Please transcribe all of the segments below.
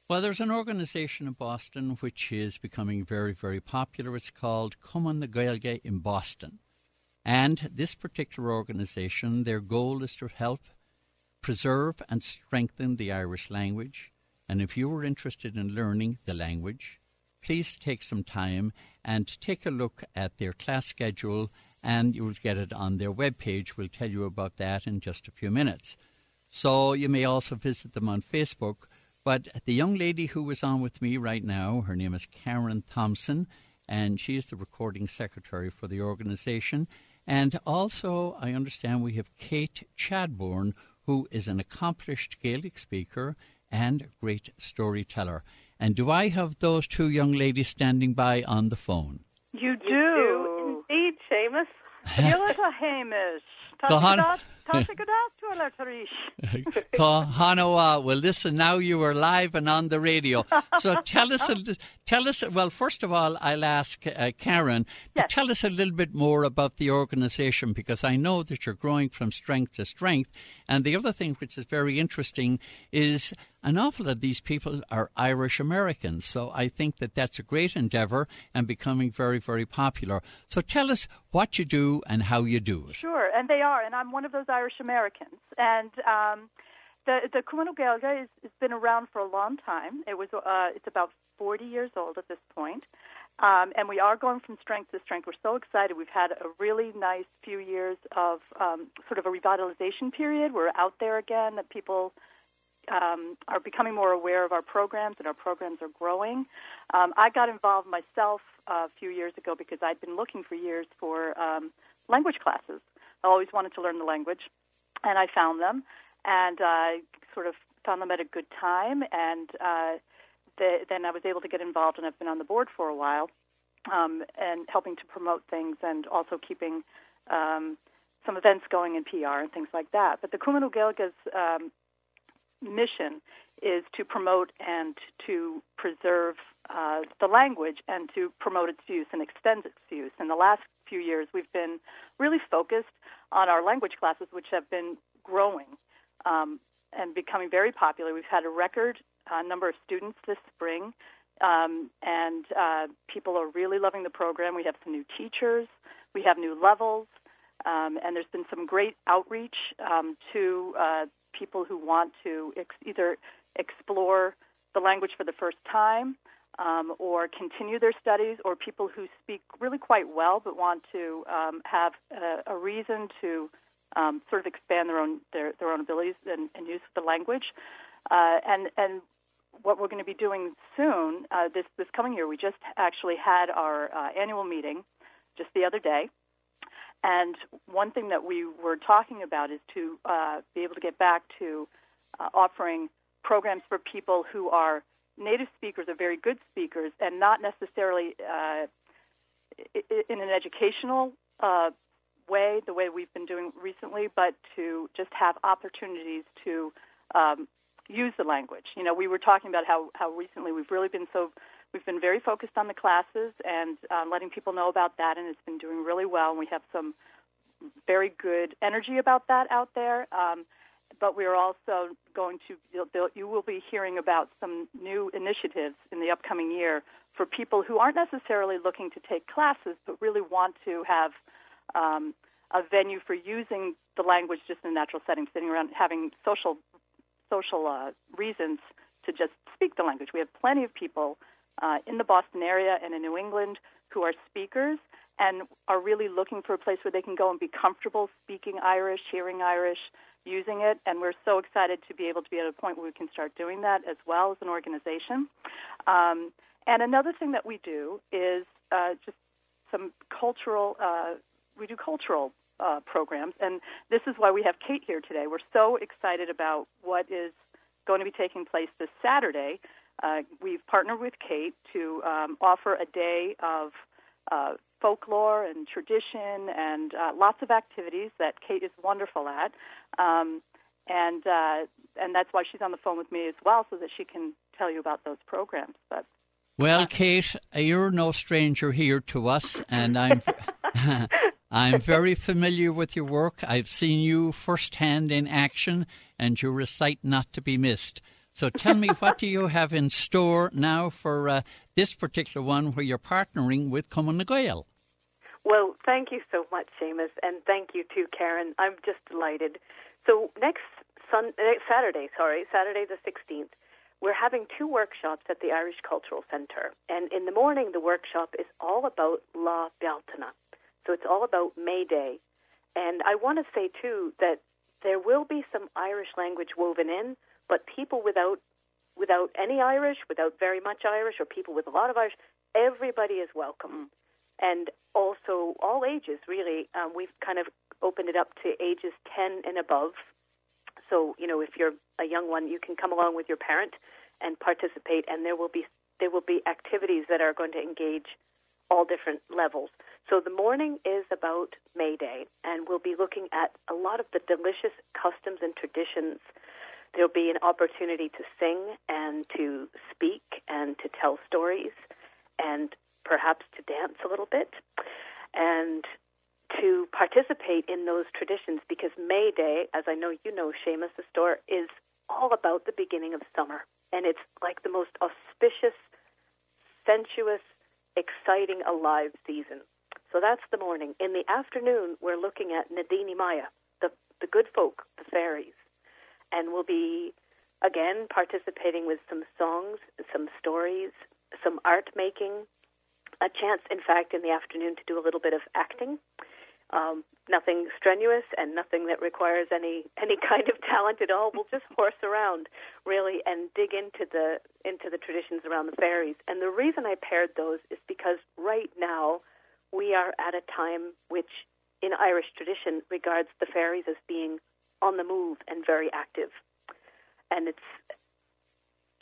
Well, there's an organisation in Boston which is becoming very, very popular. It's called Cumann the Gaeilge in Boston. And this particular organisation, their goal is to help preserve and strengthen the Irish language. And if you are interested in learning the language, please take some time and take a look at their class schedule, and you'll get it on their webpage. We'll tell you about that in just a few minutes. So you may also visit them on Facebook. But the young lady who is on with me right now, her name is Karen Thompson, and she is the recording secretary for the organisation. And also, I understand we have Kate Chadbourne, who is an accomplished Gaelic speaker and great storyteller. And do I have those two young ladies standing by on the phone? You do. Indeed, Seamus. Hamish. Well, listen, now you are live and on the radio. So tell us. Well, first of all, I'll ask Karen to tell us a little bit more about the organisation, because I know that you're growing from strength to strength. And the other thing which is very interesting is an awful lot of these people are Irish Americans. So I think that that's a great endeavour and becoming very, very popular. So tell us what you do and how you do it. Sure, and they are, and I'm one of those Irish Americans. And the Cumann and Gaeilge has been around for a long time. It's about 40 years old at this point. And we are going from strength to strength. We're so excited. We've had a really nice few years of sort of a revitalization period. We're out there again, that people are becoming more aware of our programs, and our programs are growing. I got involved myself a few years ago because I'd been looking for years for language classes. I always wanted to learn the language, and I found them, and I sort of found them at a good time, and then I was able to get involved, and I've been on the board for a while, and helping to promote things, and also keeping some events going in PR and things like that. But the Cumann and Gaeilge's mission is to promote and to preserve the language and to promote its use and extend its use. In the last few years, we've been really focused on our language classes, which have been growing and becoming very popular. We've had a record number of students this spring, and people are really loving the program. We have some new teachers. We have new levels, and there's been some great outreach to people who want to either explore the language for the first time or continue their studies, or people who speak really quite well but want to have a reason to sort of expand their own abilities and use of the language. And what we're going to be doing soon, this coming year, we just actually had our annual meeting just the other day. And one thing that we were talking about is to be able to get back to offering programs for people who are native speakers or very good speakers, and not necessarily in an educational way, the way we've been doing recently, but to just have opportunities to use the language. You know, we were talking about how recently we've been very focused on the classes and letting people know about that, and it's been doing really well. And we have some very good energy about that out there. But we are also going to, you will be hearing about some new initiatives in the upcoming year for people who aren't necessarily looking to take classes, but really want to have a venue for using the language just in a natural setting, sitting around having social reasons to just speak the language. We have plenty of people in the Boston area and in New England who are speakers and are really looking for a place where they can go and be comfortable speaking Irish, hearing Irish, using it. And we're so excited to be able to be at a point where we can start doing that as well as an organization. And another thing that we do is just some cultural, we do cultural programs. And this is why we have Kate here today. We're so excited about what is going to be taking place this Saturday. We've partnered with Kate to offer a day of folklore and tradition and lots of activities that Kate is wonderful at. And that's why she's on the phone with me as well, so that she can tell you about those programs. But well, Kate, you're no stranger here to us, and I'm very familiar with your work. I've seen you firsthand in action, and you're a sight not to be missed. So tell me, what do you have in store now for this particular one where you're partnering with Cumann na Gael? Well, thank you so much, Seamus, and thank you too, Karen. I'm just delighted. So next Saturday the 16th, we're having 2 workshops at the Irish Cultural Centre. And in the morning, the workshop is all about La Bealtaine. So it's all about May Day. And I want to say, too, that there will be some Irish language woven in, but people without any Irish, without very much Irish, or people with a lot of Irish, everybody is welcome. And also all ages, really. We've kind of opened it up to ages 10 and above. So, if you're a young one, you can come along with your parent and participate, and there will be activities that are going to engage all different levels. So the morning is about May Day, and we'll be looking at a lot of the delicious customs and traditions. There'll be an opportunity to sing and to speak and to tell stories and perhaps to dance a little bit and to participate in those traditions, because May Day, as I know you know, Seamus, the store, is all about the beginning of summer. And it's like the most auspicious, sensuous, exciting, alive season. So that's the morning. In the afternoon, we're looking at Nadini Maya, the good folk, the fairies. And we'll be, again, participating with some songs, some stories, some art making, a chance, in fact, in the afternoon to do a little bit of acting. Nothing strenuous and nothing that requires any kind of talent at all. We'll just horse around, really, and dig into the traditions around the fairies. And the reason I paired those is because right now we are at a time which, in Irish tradition, regards the fairies as being on the move and very active. And it's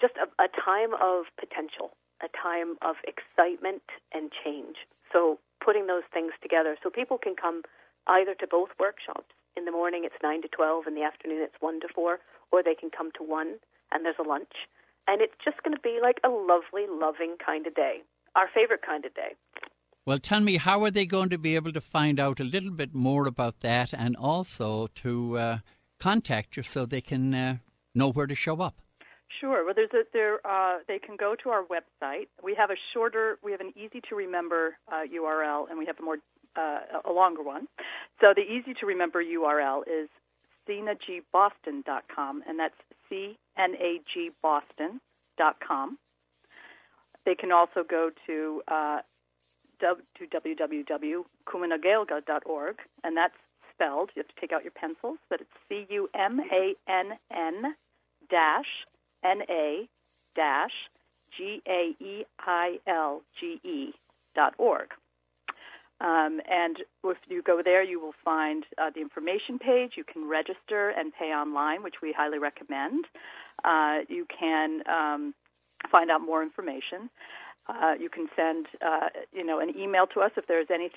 just a time of potential, a time of excitement and change. So putting those things together so people can come either to both workshops. In the morning it's 9 to 12, in the afternoon it's 1 to 4, or they can come to one and there's a lunch. And it's just going to be like a lovely, loving kind of day, our favorite kind of day. Well, tell me, how are they going to be able to find out a little bit more about that and also to contact you so they can know where to show up? Sure. Well, they can go to our website. We have an easy-to-remember URL, and we have a longer one. So the easy-to-remember URL is cnagboston.com, and that's cnagboston.com. They can also go to www.cumannagaeilge.org, and that's spelled, you have to take out your pencils, but it's CUMANN-GAEILGE.org. And if you go there, you will find the information page. You can register and pay online, which we highly recommend. You can find out more information. You can send, an email to us if there's any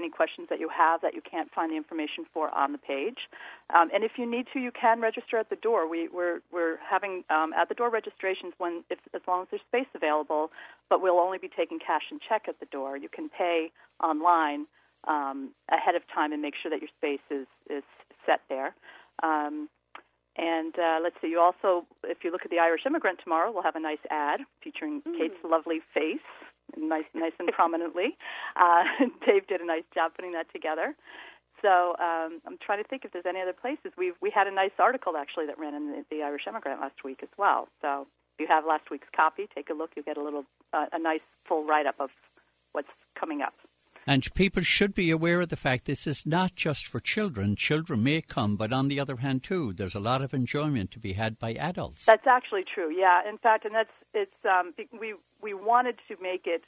questions that you have that you can't find the information for on the page. And if you need to, you can register at the door. We're having at the door registrations as long as there's space available, but we'll only be taking cash and check at the door. You can pay online ahead of time and make sure that your space is set there. And let's see, you also, if you look at the Irish Immigrant tomorrow, we'll have a nice ad featuring Kate's lovely face, nice and prominently. Dave did a nice job putting that together. So I'm trying to think if there's any other places. We had a nice article, actually, that ran in the Irish Immigrant last week as well. So if you have last week's copy, take a look. You'll get a nice full write-up of what's coming up. And people should be aware of the fact this is not just for children. Children may come, but on the other hand, too, there's a lot of enjoyment to be had by adults. That's actually true, yeah. In fact, and we wanted to make it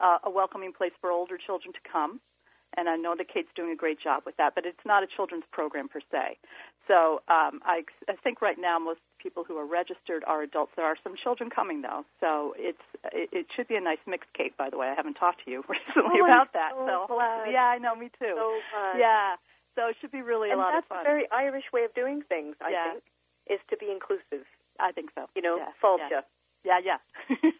a welcoming place for older children to come, and I know that Kate's doing a great job with that, but it's not a children's program per se. So I think right now most people who are registered are adults. There are some children coming, though, so it should be a nice mix, Kate, by the way. I haven't talked to you recently about that. So glad. Yeah, I know, me too. So glad. Yeah, so it should be really a lot of fun. And that's a very Irish way of doing things, I think, is to be inclusive. I think so. Falcha. Yeah.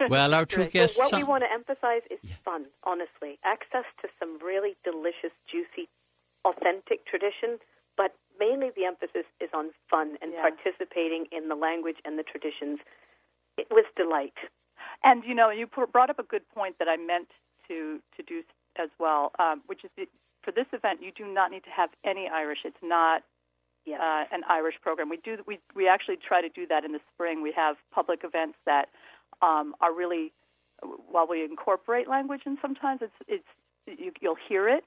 Well, our two guests... So what we want to emphasize is fun, honestly. Access to some really delicious, juicy, authentic tradition, but mainly the emphasis is on fun and participating in the language and the traditions. It was delight. And, you know, you brought up a good point that I meant to do as well, which is for this event, you do not need to have any Irish. It's not an Irish program. We actually try to do that in the spring. We have public events that are really, while we incorporate language, and sometimes you'll hear it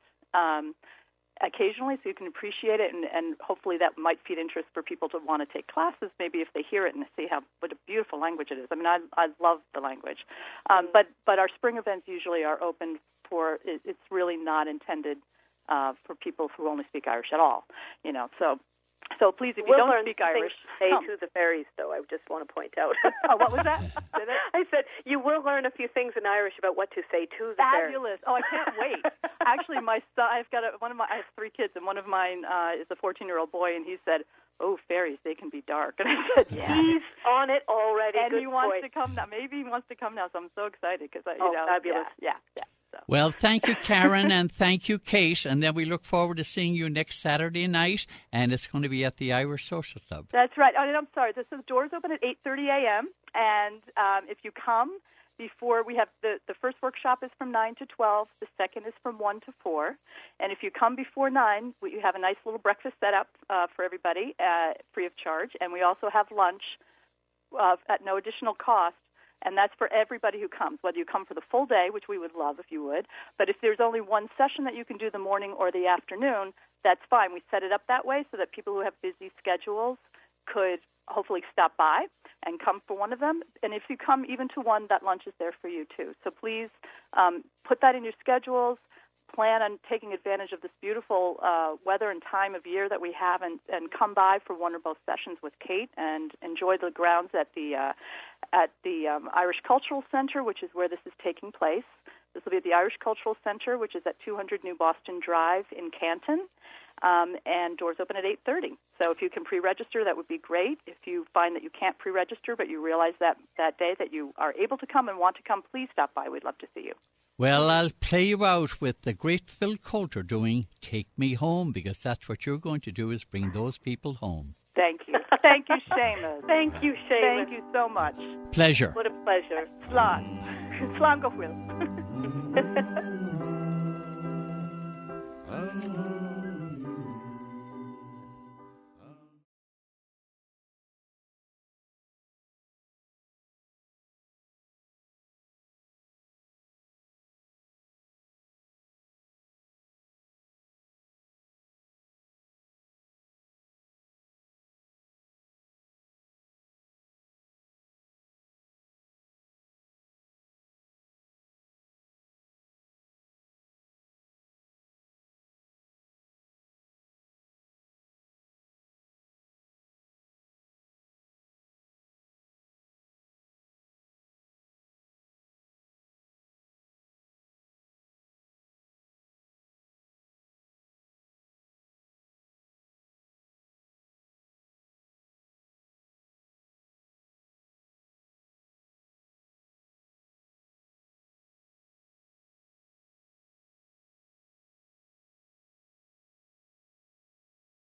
occasionally, so you can appreciate it, and hopefully that might feed interest for people to want to take classes. Maybe if they hear it and see what a beautiful language it is. I mean, I love the language, but our spring events usually are open for. It's really not intended for people who only speak Irish at all. You know, so please, if you don't speak Irish, say to the fairies, though. I just want to point out. Oh, what was that? I said you will learn a few things in Irish about what to say to the fairies. Fabulous! Oh, I can't wait. Actually, my son, I have 3 kids, and one of mine is a 14-year-old boy, and he said, "Oh, fairies, they can be dark." And I said, "Yeah." He's on it already. And Good he wants boy. to come now. Maybe he wants to come now, so I'm so excited because fabulous. Yeah. So. Well, thank you, Karen, and thank you, Kate. And then we look forward to seeing you next Saturday night, and it's going to be at the Irish Social Club. That's right. Oh, and I'm sorry. The doors open at 8:30 a.m., and if you come before, we have the first workshop is from 9 to 12. The second is from 1 to 4. And if you come before 9, we have a nice little breakfast set up for everybody, free of charge. And we also have lunch at no additional cost. And that's for everybody who comes, whether you come for the full day, which we would love if you would. But if there's only one session that you can do the morning or the afternoon, that's fine. We set it up that way so that people who have busy schedules could hopefully stop by and come for one of them. And if you come even to one, that lunch is there for you too. So please put that in your schedules. Plan on taking advantage of this beautiful weather and time of year that we have, and come by for one or both sessions with Kate and enjoy the grounds at the Irish Cultural Center, which is where this is taking place. This will be at the Irish Cultural Center, which is at 200 New Boston Drive in Canton, and doors open at 8:30. So if you can pre-register, that would be great. If you find that you can't pre-register, but you realize that day that you are able to come and want to come, please stop by. We'd love to see you. Well, I'll play you out with the great Phil Coulter doing Take Me Home, because that's what you're going to do, is bring those people home. Thank you. Thank you, Seamus. Thank you, Seamus. Thank you so much. Pleasure. What a pleasure. Slán. Slán go bhfuil.